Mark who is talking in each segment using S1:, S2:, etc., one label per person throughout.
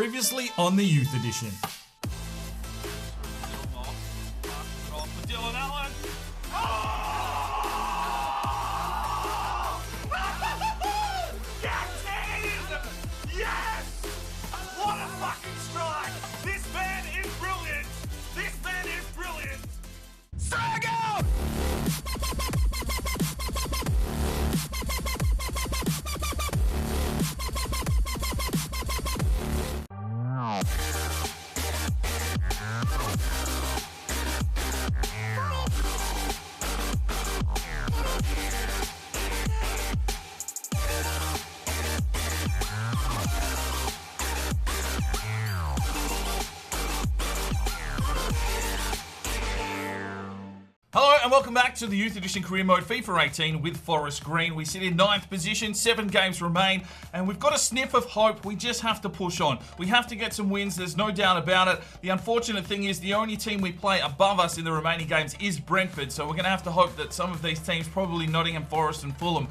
S1: Previously on the Youth Edition.
S2: Yes! What a fucking strike! This man is brilliant! This man is brilliant! Strike out!
S1: Hello and welcome back to the Youth Edition Career Mode FIFA 18 with Forest Green. We sit in 9th position, 7 games remain, and we've got a sniff of hope. We just have to push on. We have to get some wins, there's no doubt about it. The unfortunate thing is the only team we play above us in the remaining games is Brentford, so we're going to have to hope that some of these teams, probably Nottingham Forest and Fulham,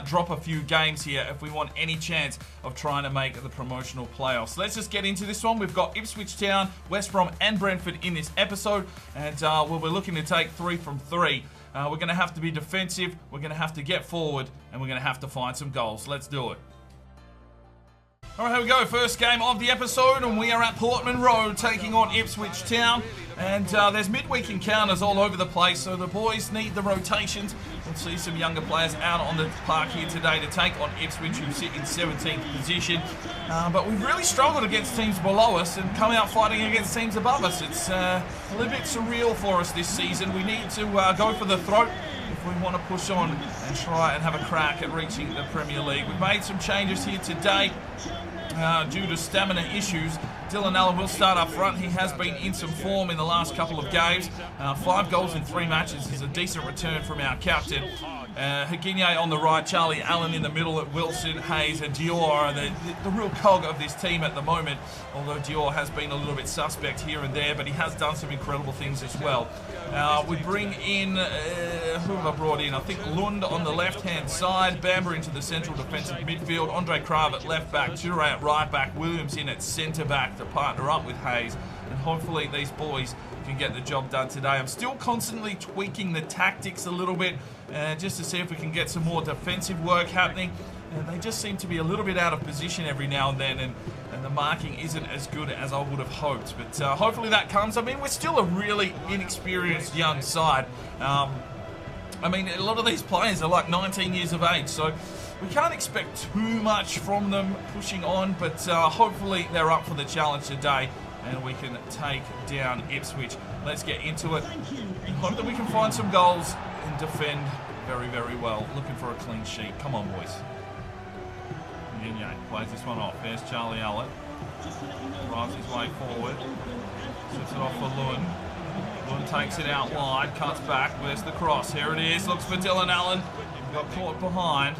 S1: drop a few games here if we want any chance of trying to make the promotional playoffs. Let's just get into this one. We've got Ipswich Town, West Brom and Brentford in this episode, and we're looking to take 3 from 3. We're going to have to be defensive, we're going to have to get forward, and we're going to have to find some goals. Let's do it. Alright, here we go. First game of the episode, and we are at Portman Road taking on Ipswich Town. And there's midweek encounters all over the place, so the boys need the rotations. We'll see some younger players out on the park here today to take on Ipswich, who sit in 17th position. But we've really struggled against teams below us and come out fighting against teams above us. It's a little bit surreal for us this season. We need to go for the throat if we want to push on and try and have a crack at reaching the Premier League. We've made some changes here today due to stamina issues. Dylan Allen will start up front. He has been in some form in the last couple of games. 5 goals in 3 matches is a decent return from our captain. Higinye on the right, Charlie Allen in the middle at Wilson, Hayes and Dior are the real cog of this team at the moment, although Dior has been a little bit suspect here and there, but he has done some incredible things as well. We bring in, who have I brought in? I think Lund on the left-hand side, Bamber into the central defensive midfield, Andre Krav at left-back, Ture at right-back, Williams in at centre-back to partner up with Hayes, and hopefully these boys can get the job done today. I'm still constantly tweaking the tactics a little bit just to see if we can get some more defensive work happening. They just seem to be a little bit out of position every now and then, and the marking isn't as good as I would have hoped. But hopefully that comes. I mean, we're still a really inexperienced young side. I mean, a lot of these players are like 19 years of age, so we can't expect too much from them pushing on, but hopefully they're up for the challenge today and we can take down Ipswich. Let's get into it and hope that we can find some goals and defend very, very well. Looking for a clean sheet. Come on, boys. Yang plays this one off. There's Charlie Allen. Drives his way forward. Sets it off for Lund. Lund takes it out wide, cuts back. Where's the cross? Here it is. Looks for Dylan Allen. Got caught behind.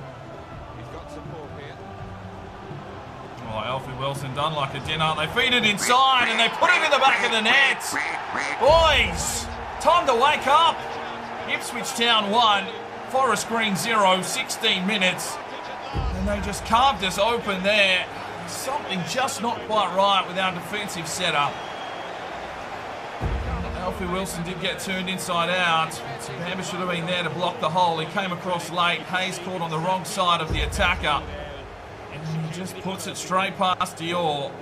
S1: Oh, Alfie Wilson done like a dinner. They feed it inside and they put it in the back of the net. Boys, time to wake up. Ipswich Town 1, Forest Green 0, 16 minutes. And they just carved us open there. Something just not quite right with our defensive setup. Alfie Wilson did get turned inside out. Bamber should have been there to block the hole. He came across late. Hayes caught on the wrong side of the attacker. And he just puts it straight past Dior.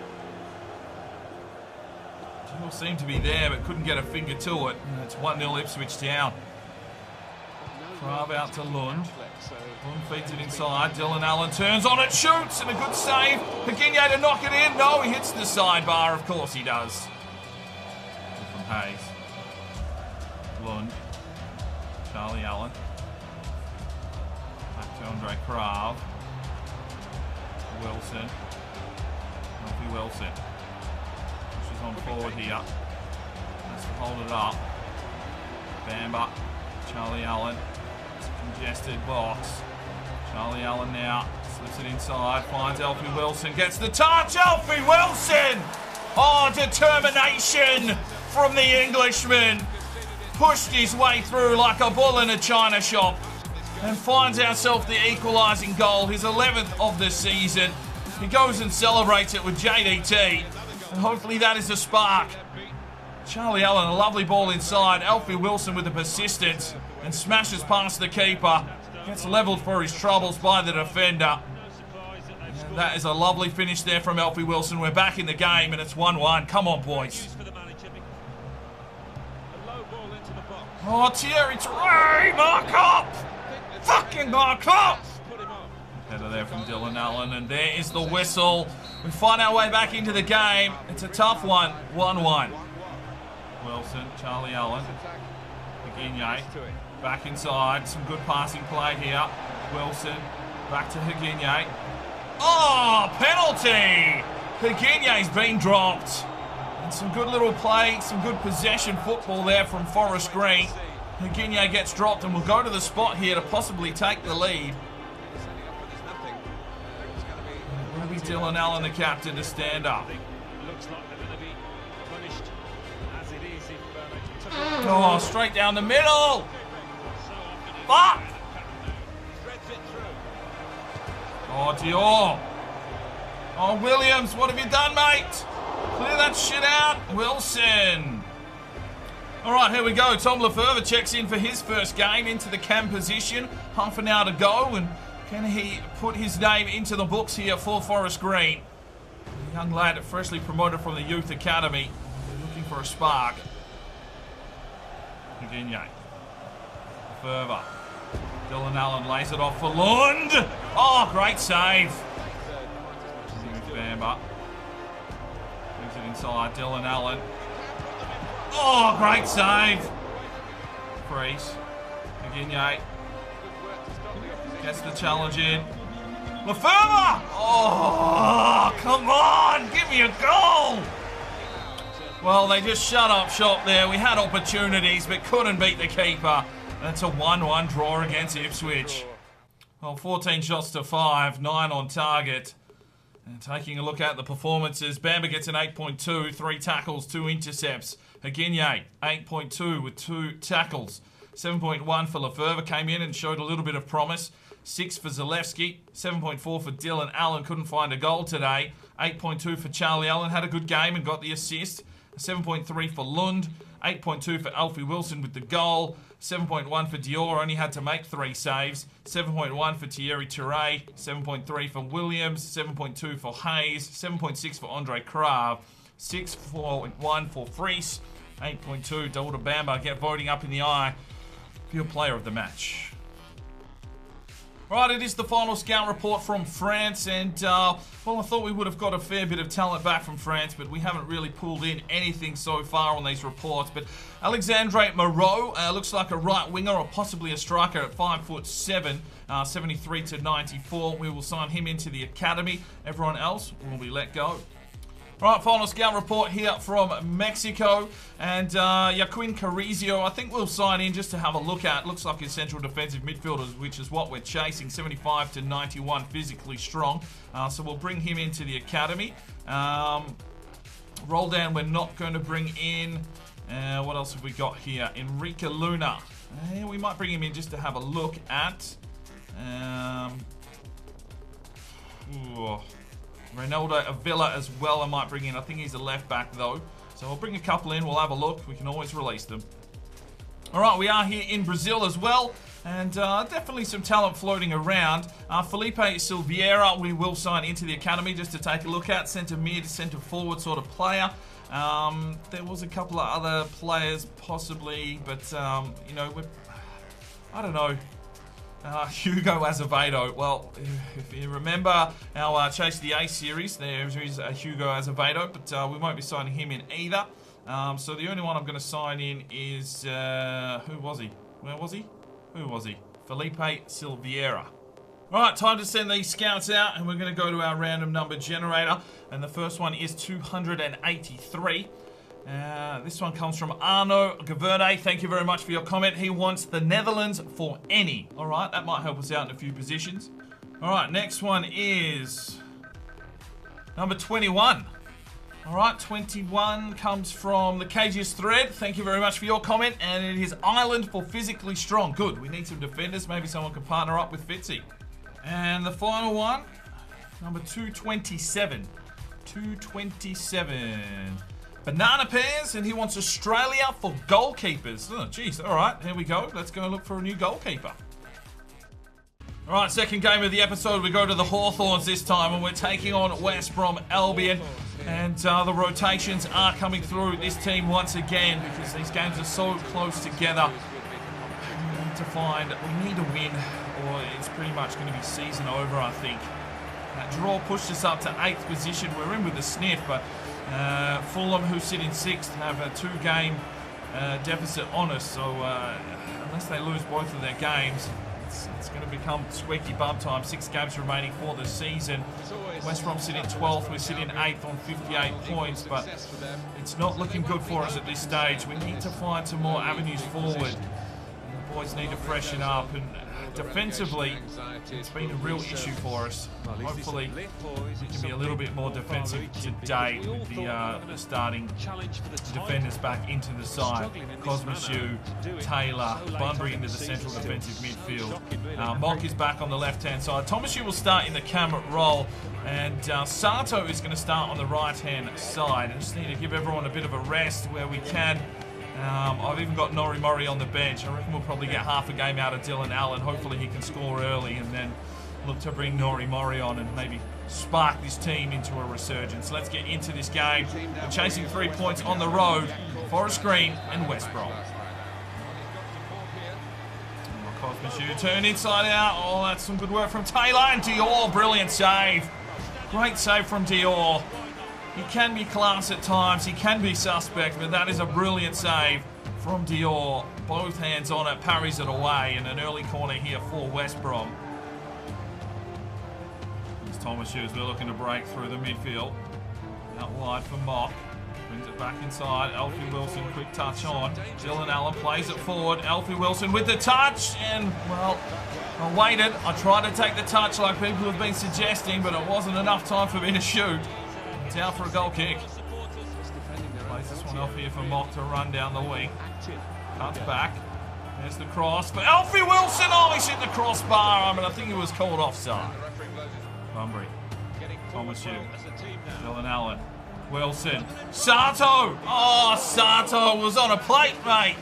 S1: Dior seemed to be there but couldn't get a finger to it. And it's 1-0 Ipswich Town. Krav out to Lund. Lund feeds it inside. Dylan Allen turns on it, shoots, and a good save. Higinye to knock it in. No, he hits the sidebar. Of course he does. From Hayes. Lund. Charlie Allen. Back to Andre Krav. Wilson. Alfie Wilson. Pushes on forward here. Has to hold it up. Bamber. Charlie Allen. It's a congested box. Charlie Allen now slips it inside. Finds Alfie Wilson. Gets the touch. Alfie Wilson! Oh, determination from the Englishman. Pushed his way through like a bull in a china shop. And finds ourselves the equalising goal, his 11th of the season. He goes and celebrates it with JDT, and hopefully that is a spark. Charlie Allen, a lovely ball inside. Alfie Wilson with the persistence and smashes past the keeper. Gets levelled for his troubles by the defender. And that is a lovely finish there from Alfie Wilson. We're back in the game and it's 1-1. Come on, boys. Oh, Thierry Terray, mark up! Fucking mark up! Header there from Dylan Allen, and there is the whistle. We find our way back into the game. It's a tough one, 1-1. Wilson, Charlie Allen, Higinye, back inside. Some good passing play here. Wilson, back to Higinye. Oh, penalty! Higinye's been dropped. And some good little play, some good possession football there from Forest Green. Higinye gets dropped and will go to the spot here to possibly take the lead. It will be Dylan Allen, the captain, to stand up. Oh, straight down the middle. Fuck! Oh, Dior. Oh, Williams, what have you done, mate? Clear that shit out. Wilson. All right, here we go. Tom Lefebvre checks in for his first game into the cam position. Half an hour to go, and can he put his name into the books here for Forest Green? A young lad freshly promoted from the youth academy, looking for a spark. Higinye. Lefebvre. Dylan Allen lays it off for Lund. Oh, great save. Bamba. Moves it inside. Dylan Allen. Oh, great save. Freeze. Higinye. Gets the challenge in. Lefebvre! Oh, come on! Give me a goal! Well, they just shut up shop there. We had opportunities, but couldn't beat the keeper. That's a 1-1 draw against Ipswich. Well, 14 shots to 5, 9 on target. And taking a look at the performances, Bamba gets an 8.2, 3 tackles, 2 intercepts. Higinye, 8.2 with 2 tackles. 7.1 for Lefebvre, came in and showed a little bit of promise. 6 for Zalewski, 7.4 for Dylan Allen, couldn't find a goal today. 8.2 for Charlie Allen, had a good game and got the assist. 7.3 for Lund, 8.2 for Alfie Wilson with the goal. 7.1 for Dior, only had to make 3 saves. 7.1 for Thierry Terray. 7.3 for Williams. 7.2 for Hayes. 7.6 for Andre Krav. 6.1 for Fries. 8.2 Delta Bamba get voting up in the eye for your player of the match. Right, it is the final scout report from France, and well, I thought we would have got a fair bit of talent back from France, but we haven't really pulled in anything so far on these reports. But Alexandre Moreau looks like a right winger or possibly a striker at 5'7", 73 to 94. We will sign him into the academy. Everyone else will be let go. Right, final scout report here from Mexico. And Joaquin Carrizio, I think we'll sign in just to have a look at. Looks like his central defensive midfielders, which is what we're chasing. 75 to 91, physically strong. So we'll bring him into the academy. Roldan, we're not going to bring in. What else have we got here? Enrique Luna. We might bring him in just to have a look at. Ronaldo Avila as well I might bring in. I think he's a left back though. So I'll bring a couple in. We'll have a look. We can always release them. Alright, we are here in Brazil as well. And definitely some talent floating around. Felipe Silveira we will sign into the academy just to take a look at. Centre mid, centre forward sort of player. There was a couple of other players possibly. But, you know, I don't know. Hugo Azevedo. Well, if you remember our Chase the Ace series, there is Hugo Azevedo, but we won't be signing him in either. So the only one I'm going to sign in is, who was he? Where was he? Who was he? Felipe Silveira. Right, time to send these scouts out, and we're going to go to our random number generator. And the first one is 283. This one comes from Arno Gaverde. Thank you very much for your comment. He wants the Netherlands for any. Alright, that might help us out in a few positions. Alright, next one is number 21. Alright, 21 comes from the Cages Thread. Thank you very much for your comment. And it is Ireland for physically strong. Good, we need some defenders. Maybe someone can partner up with Fitzy. And the final one Number 227. 227. Banana pears, and he wants Australia for goalkeepers. Oh, jeez. All right, here we go. Let's go look for a new goalkeeper. All right, second game of the episode. We go to the Hawthorns this time, and we're taking on West Brom Albion. And the rotations are coming through this team once again because these games are so close together. We need a win, or it's pretty much going to be season over, I think. That draw pushed us up to 8th position. We're in with a sniff, but Fulham, who sit in 6th, have a 2-game deficit on us. So unless they lose both of their games, it's going to become squeaky bum time. 6 games remaining for the season. West Brom sit in 12th. We sit in 8th on 58 points, but it's not looking good for us at this stage. We need to find some more avenues forward. The boys need to freshen up, and defensively, it's been a real issue for us. Hopefully, we can be a little bit more defensive today with the starting defenders back into the side. Cosmichu, Taylor, Bunbury into the central defensive midfield. Mock is back on the left-hand side. Tomashu will start in the Cameron role, and Sato is going to start on the right-hand side. I just need to give everyone a bit of a rest where we can. I've even got Nori Murray on the bench. I reckon we'll probably get half a game out of Dylan Allen. Hopefully he can score early, and then look to bring Nori Murray on and maybe spark this team into a resurgence. Let's get into this game. We're chasing 3 points on the road. Forest Green and West Brom. Cosmichu turn inside out. Oh, that's some good work from Taylor, and Dior, brilliant save. Great save from Dior. He can be class at times, he can be suspect, but that is a brilliant save from Dior. Both hands on it, parries it away, and an early corner here for West Brom. It's Thomas Hughes, we're looking to break through the midfield. Out wide for Mock. Brings it back inside. Alfie Wilson, quick touch on. Dylan Allen plays it forward. Alfie Wilson with the touch, and, well, I waited. I tried to take the touch like people have been suggesting, but it wasn't enough time for me to shoot. It's out for a goal kick. Plays this one off here for Mock to run down the wing. Cuts back. There's the cross for Alfie Wilson. Oh, he's hit the crossbar. I think he was called offside. Bunbury. Thomas Hughes. Dylan Allen. Wilson. Sato. Oh, Sato was on a plate, mate.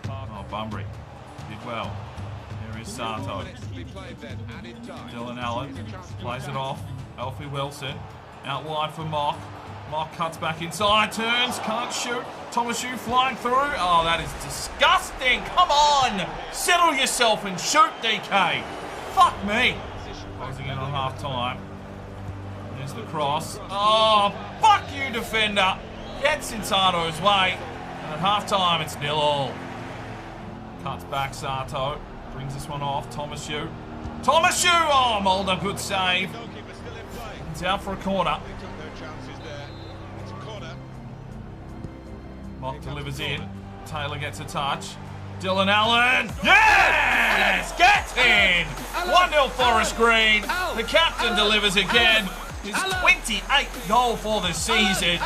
S1: Oh, Bunbury. Did well. There is Sato. Dylan Allen. Plays it off. Alfie Wilson. Out wide for Mock. Mock cuts back inside, turns, can't shoot. Tomashu flying through. Oh, that is disgusting. Come on. Settle yourself and shoot, DK. Fuck me. Closing in on half time. There's the cross. Oh, fuck you, defender. Gets in Sato's way. And at half time, it's 0-0. Cuts back Sato. Brings this one off. Tomashu. Tomashu. Oh, Mulder, good save. It's out for a corner. Mock delivers in. Taylor gets a touch. Dylan Allen. Yes! Gets in! 1-0 Forest Green. The captain delivers again. His 28th goal for the season.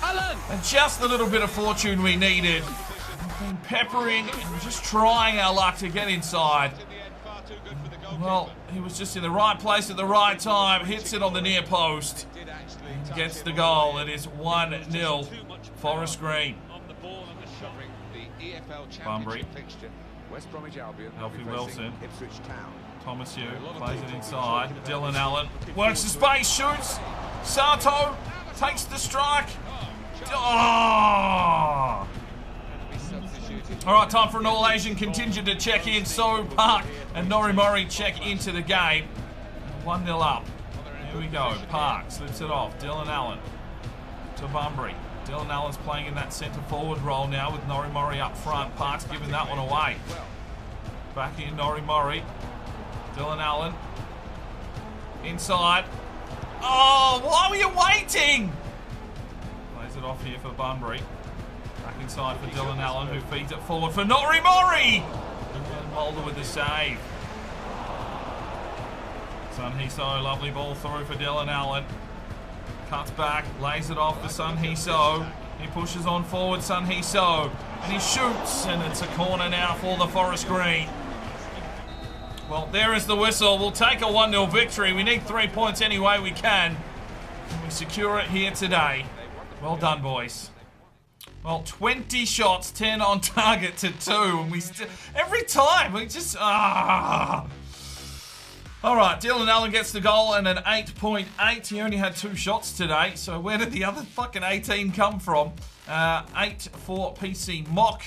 S1: And just the little bit of fortune we needed. We've been peppering and just trying our luck to get inside. Well, he was just in the right place at the right time. Hits it on the near post. And gets the goal. It is 1-0 Forest Green. Bunbury. Alfie Wilson. Thomas Hughes plays it inside. Dylan Allen works the space, shoots. Sato takes the strike. Oh! All right, time for an all-Asian contingent to check in. So Park and Nori Murray check into the game. 1-0 up. Here we go. Park slips it off. Dylan Allen to Bunbury. Dylan Allen's playing in that centre forward role now with Nori Murray up front. Park's giving that one away. Back in Nori Murray. Dylan Allen. Inside. Oh, why were you waiting? Plays it off here for Bunbury. Back inside for Dylan Allen, who feeds it forward for Nori Murray. And Mulder with the save. Sun Hee-so, lovely ball through for Dylan Allen. Cuts back, lays it off for Sun Hee-so. He pushes on forward, Sun Hee-so. And he shoots, and it's a corner now for the Forest Green. Well, there is the whistle. We'll take a 1-0 victory. We need 3 points any way we can. And we secure it here today. Well done, boys. Well, 20 shots, 10 on target to 2. And we still... Every time, we just... All right, Dylan Allen gets the goal and an 8.8. He only had 2 shots today. So where did the other fucking 18 come from? 8 for PC Mock.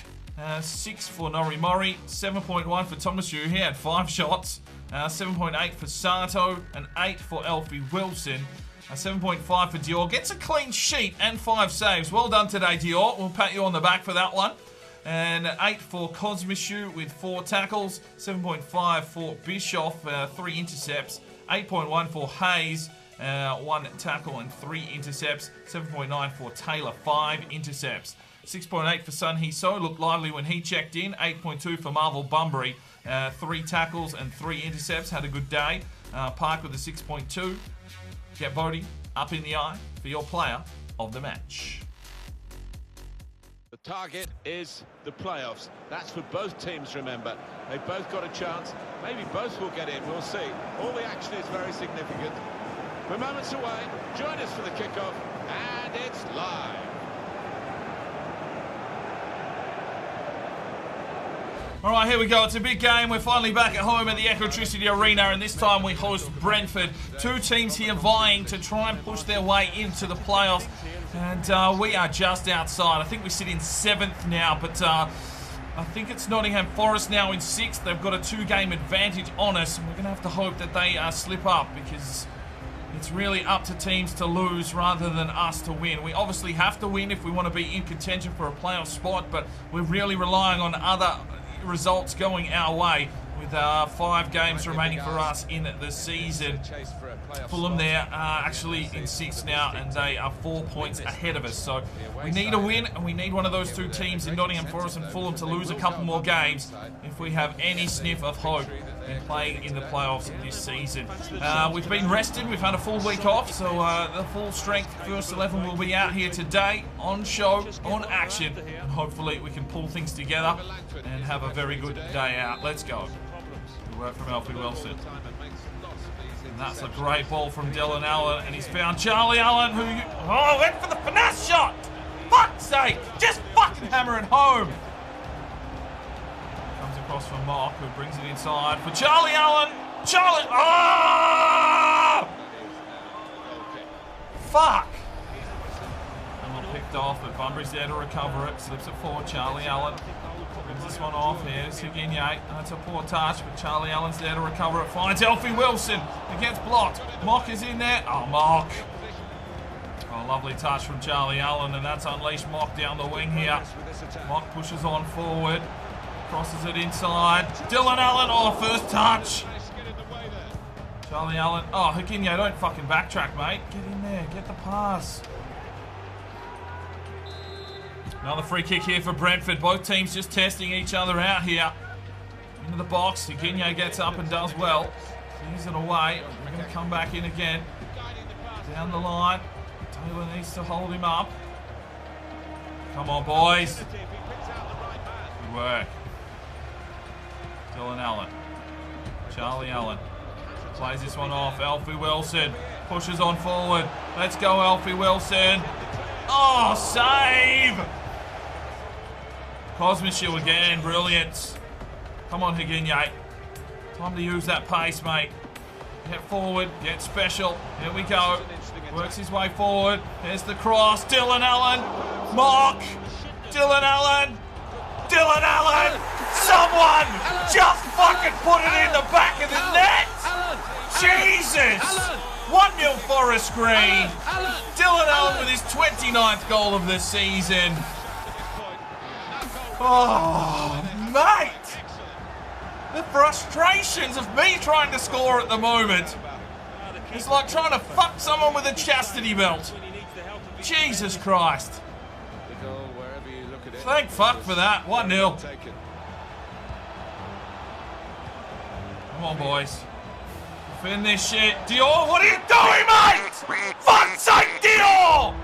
S1: 6 for Nori Mori, 7.1 for Thomasu, he had 5 shots, 7.8 for Sato, and 8 for Elfie Wilson, 7.5 for Dior, gets a clean sheet and 5 saves. Well done today, Dior, we'll pat you on the back for that one. And 8 for Cosmishu with 4 tackles, 7.5 for Bischoff, 3 intercepts, 8.1 for Hayes, 1 tackle and 3 intercepts, 7.9 for Taylor, 5 intercepts. 6.8 for Sun Hee So, looked lively when he checked in. 8.2 for Marvel Bunbury. 3 tackles and 3 intercepts, had a good day. Park with a 6.2. Get Bodie up in the eye for your player of the match.
S3: The target is the playoffs. That's for both teams, remember. They've both got a chance. Maybe both will get in, we'll see. All the action is very significant. We're moments away. Join us for the kickoff, and it's live.
S1: All right, here we go. It's a big game. We're finally back at home at the Ecotricity Arena, and this time we host Brentford. 2 teams here vying to try and push their way into the playoffs, and we are just outside. I think we sit in 7th now, but I think it's Nottingham Forest now in 6th. They've got a 2-game advantage on us, and we're going to have to hope that they slip up, because it's really up to teams to lose rather than us to win. We obviously have to win if we want to be in contention for a playoff spot, but we're really relying on other results going our way with 5 games remaining for us in the season. Fulham there actually in 6th now, and they are 4 points ahead of us. So we need a win, and we need one of those 2 teams in Nottingham Forest and Fulham to lose a couple more games if we have any sniff of hope in playing in the playoffs this season. We've been rested, we've had a full week off, so the full strength first 11 will be out here today, on show, on action, and hopefully we can pull things together and have a very good day out. Let's go. Good work from Alfie Wilson. And that's a great ball from Dylan Allen, and he's found Charlie Allen, who... Oh, went for the finesse shot! Fuck's sake! Just fucking hammer it home! Comes across from Mark, who brings it inside for Charlie Allen! Charlie... Oh! Fuck! And picked off, but Bunbury's there to recover it. Slips it forward, Charlie Allen. Brings this one off. Here's Higigne. That's a poor touch, but Charlie Allen's there to recover it. Finds Elfie Wilson. It gets blocked. Mock is in there. Oh, Mock. Oh, lovely touch from Charlie Allen, and that's unleashed Mock down the wing here. Mock pushes on forward. Crosses it inside. Dylan Allen. Oh, first touch. Charlie Allen. Oh, Higigne, don't fucking backtrack, mate. Get in there. Get the pass. Another free kick here for Brentford. Both teams just testing each other out here. Into the box. Higigne gets up and does well. Clears it away. We're going to come back in again. Down the line. Taylor needs to hold him up. Come on, boys. Good work. Dylan Allen. Charlie Allen. Plays this one off. Elfie Wilson. Pushes on forward. Let's go, Elfie Wilson. Oh, save! Cosmishu again, brilliant. Come on, Higigne. Time to use that pace, mate. Get forward, get special. Here we go. Works his way forward. There's the cross. Dylan Allen. Mock. Dylan Allen. Dylan Allen. Someone just fucking put it in the back of the net. Jesus. 1-0 Forest Green. Dylan Allen with his 29th goal of the season. Oh, mate. The frustrations of me trying to score at the moment. It's like trying to fuck someone with a chastity belt. Jesus Christ. Thank fuck for that. 1-0. Come on, boys. Defend this shit. Dior, what are you doing, mate? Fuck's sake, Dior!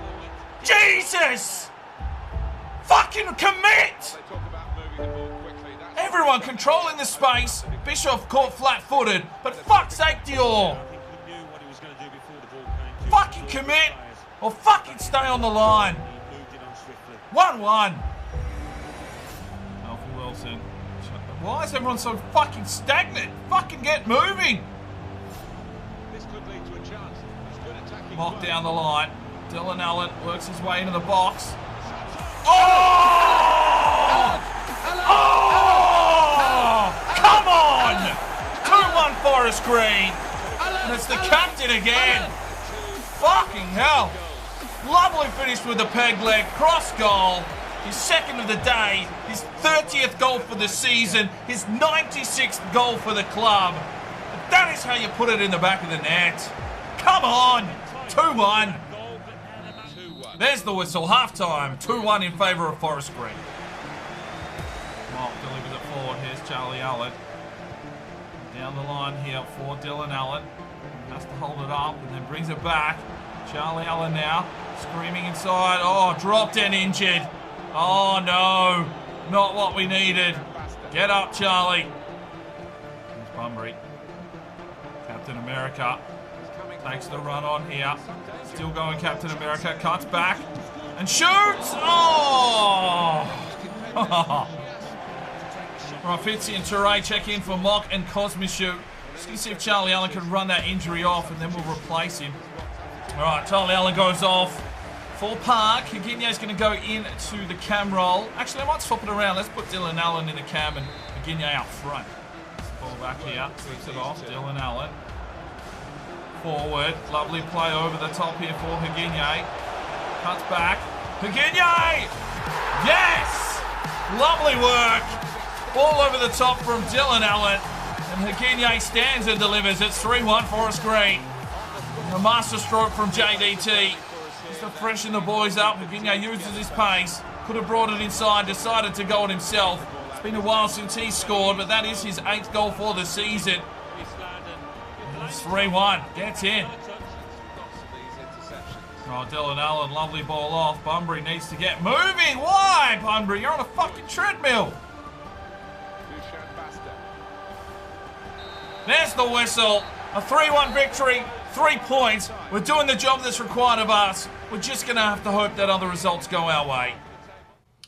S1: Jesus! Fucking commit! Everyone controlling the space. Bischoff caught flat-footed, but fuck's sake, Dior. Fucking commit or fucking stay on the line. 1-1. Alfie Wilson. Why is everyone so fucking stagnant? Fucking get moving.
S3: This could lead to a chance. It's good attacking.
S1: Mock down the line. Dylan Allen works his way into the box. Oh! Oh! Come on! 2-1 Forest Green. And it's the captain again. Fucking hell. Lovely finish with the peg leg. Cross goal. His second of the day. His 30th goal for the season. His 96th goal for the club. That is how you put it in the back of the net. Come on. 2-1. There's the whistle. Half-time. 2-1 in favour of Forest Green. Mock delivers it forward. Here's Charlie Allen. Down the line here for Dylan Allen. Has to hold it up and then brings it back. Charlie Allen now. Screaming inside. Oh, dropped and injured. Oh, no. Not what we needed. Get up, Charlie. Here's Bunbury. Captain America. Takes the run on here. Still going Captain America. Cuts back. And shoots! Oh! Right, Fitzy and Toure check in for Mock and Cosmichu. Just going to see if Charlie Allen can run that injury off and then we'll replace him. Alright, Charlie Allen goes off for Park. Higuinho's going to go into the cam role. Actually, I might swap it around. Let's put Dylan Allen in the cam and Higuinho out front. Ball back here. Switch it off. Dylan Allen. Forward. Lovely play over the top here for Higuinho. Cuts back. Higuinho! Yes! Lovely work. All over the top from Dylan Allen. And Higuinho stands and delivers. It's 3-1 Forest Green. A master stroke from JDT. Just to freshen the boys up. Higuinho uses his pace. Could have brought it inside. Decided to go it himself. It's been a while since he scored, but that is his 8th goal for the season. It's 3-1. Gets in. Oh, Dylan Allen, lovely ball off. Bunbury needs to get moving. Why, Bunbury? You're on a fucking treadmill. There's the whistle. A 3-1 victory. 3 points. We're doing the job that's required of us. We're just going to have to hope that other results go our way.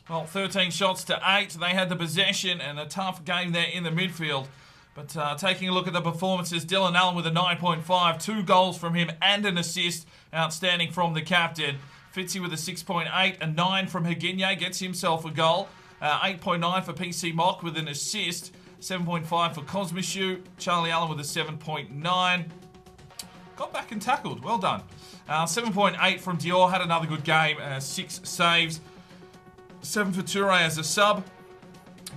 S1: Well, 13 shots to 8. They had the possession and a tough game there in the midfield. But taking a look at the performances, Dylan Allen with a 9.5, 2 goals from him and an assist. Outstanding from the captain. Fitzy with a 6.8, a 9 from Higuinho, gets himself a goal. 8.9 for PC Mock with an assist. 7.5 for Cosmichu. Charlie Allen with a 7.9. Got back and tackled. Well done. 7.8 from Dior. Had another good game. 6 saves. 7 for Toure as a sub.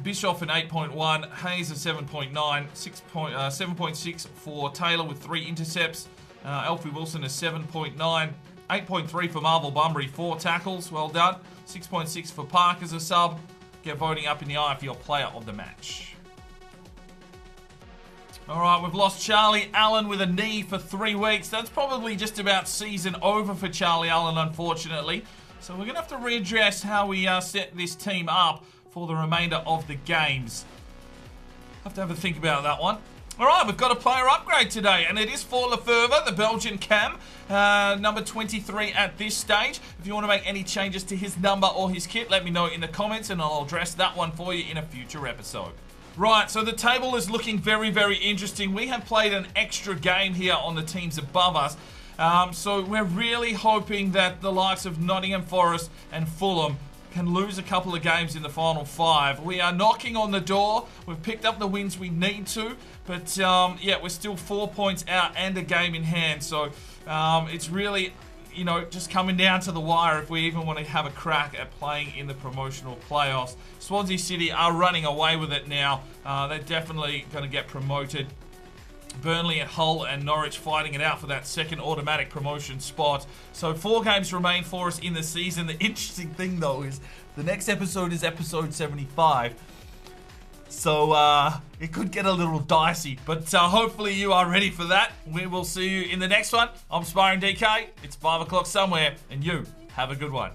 S1: Bischoff an 8.1. Hayes a 7.9. 7.6 for Taylor with 3 intercepts. Alfie Wilson a 7.9. 8.3 for Marvel Bunbury. 4 tackles. Well done. 6.6 for Park as a sub. Get voting up in the eye for your player of the match. Alright, we've lost Charlie Allen with a knee for 3 weeks. That's probably just about season over for Charlie Allen, unfortunately. So we're going to have to readdress how we set this team up for the remainder of the games. Have to have a think about that one. Alright, we've got a player upgrade today, and it is for Lefebvre, the Belgian cam, number 23 at this stage. If you want to make any changes to his number or his kit, let me know in the comments, and I'll address that one for you in a future episode. Right, so the table is looking very, very interesting. We have played an extra game here on the teams above us. So we're really hoping that the likes of Nottingham Forest and Fulham can lose a couple of games in the final 5. We are knocking on the door. We've picked up the wins we need to. But, yeah, we're still 4 points out and a game in hand. So it's really, you know, just coming down to the wire if we even want to have a crack at playing in the promotional playoffs. Swansea City are running away with it now. They're definitely going to get promoted. Burnley at Hull and Norwich fighting it out for that second automatic promotion spot. So 4 games remain for us in the season. The interesting thing, though, is the next episode is episode 75. So it could get a little dicey. But hopefully you are ready for that. We will see you in the next one. I'm Spiring DK. It's 5 o'clock somewhere. And you have a good one.